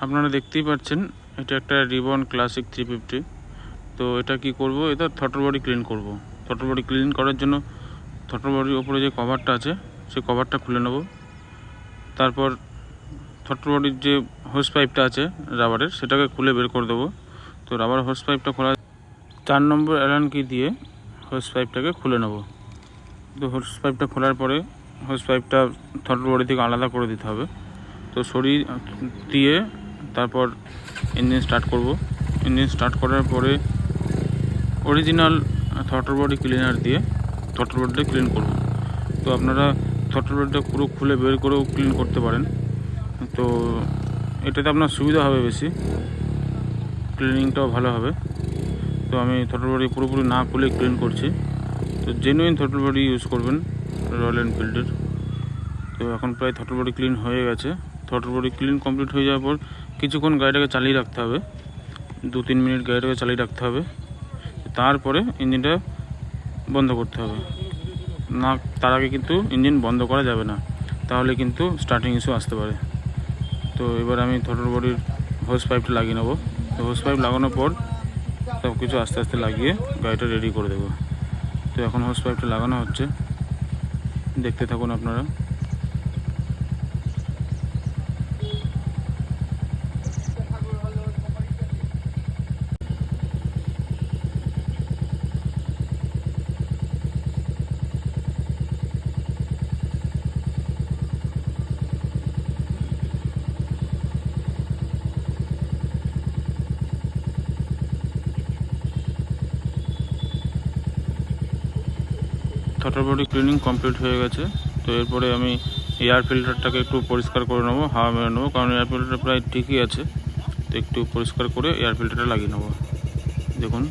আপনারা দেখতেই পাচ্ছেন এটা একটা রিবন ক্লাসিক 350। তো এটা কি করব, এটা থ্রটল বডি ক্লিন করব। থ্রটল বডি ক্লিন করার জন্য থ্রটল বডির উপরে যে কভারটা আছে সেই কভারটা খুলে নেব। তারপর থ্রটল বডির যে হোস পাইপটা আছে রাবারের, সেটাকে খুলে বের করে দেবো। তো রাবার হোস পাইপটা খোলা 4 নম্বর অ্যালান কি দিয়ে হোস পাইপটাকে খুলে নেব। তো হোস পাইপটা খোলার পরে হোস পাইপটা থ্রটল বডি থেকে আলাদা করে দিতে হবে। তো সরিয়ে দিয়ে তারপর ইঞ্জিন স্টার্ট করব। ইঞ্জিন স্টার্ট করার পরে অরিজিনাল থ্রটল বডি ক্লিনার দিয়ে থ্রটল বডিটা ক্লিন করব। তো আপনারা থ্রটল বডিটা পুরো খুলে বের করেও ক্লিন করতে পারেন। তো এটাতে আপনার সুবিধা হবে, বেশি ক্লিনিংটাও ভালো হবে। তো আমি থ্রটল বডি পুরোপুরি না খুলে ক্লিন করছি। তো জেনুইন থ্রটল বডি ইউজ করবেন রয়্যাল এনফিল্ডের। তো এখন প্রায় থ্রটল বডি ক্লিন হয়ে গেছে। থ্রটল বডি ক্লিন কমপ্লিট হয়ে যাওয়ার পর কিছুক্ষণ গাড়িটাকে চালিয়ে রাখতে হবে, 2-3 মিনিট গাড়িটাকে চালিয়ে রাখতে হবে। তারপরে ইঞ্জিনটা বন্ধ করতে হবে না, তার আগে কিন্তু ইঞ্জিন বন্ধ করা যাবে না, তাহলে কিন্তু স্টার্টিং ইস্যু আসতে পারে। তো এবার আমি থ্রটল বডির হোস পাইপটা লাগিয়ে নেব। তো হোস পাইপ লাগানোর পর সব কিছু আস্তে আস্তে লাগিয়ে গাড়িটা রেডি করে দেবো। তো এখন হোস পাইপটা লাগানো হচ্ছে, দেখতে থাকুন আপনারা। থ্রটল বডি ক্লিনিং কমপ্লিট হয়ে গেছে। তো এরপরে আমি এয়ার ফিল্টারটাকে একটু পরিষ্কার করে নেবো, হাওয়া মেরে নেবো, কারণ এয়ার ফিল্টারটা প্রায় ঠিকই আছে। তো একটু পরিষ্কার করে এয়ার ফিল্টারটা লাগিয়ে নেবো। দেখুন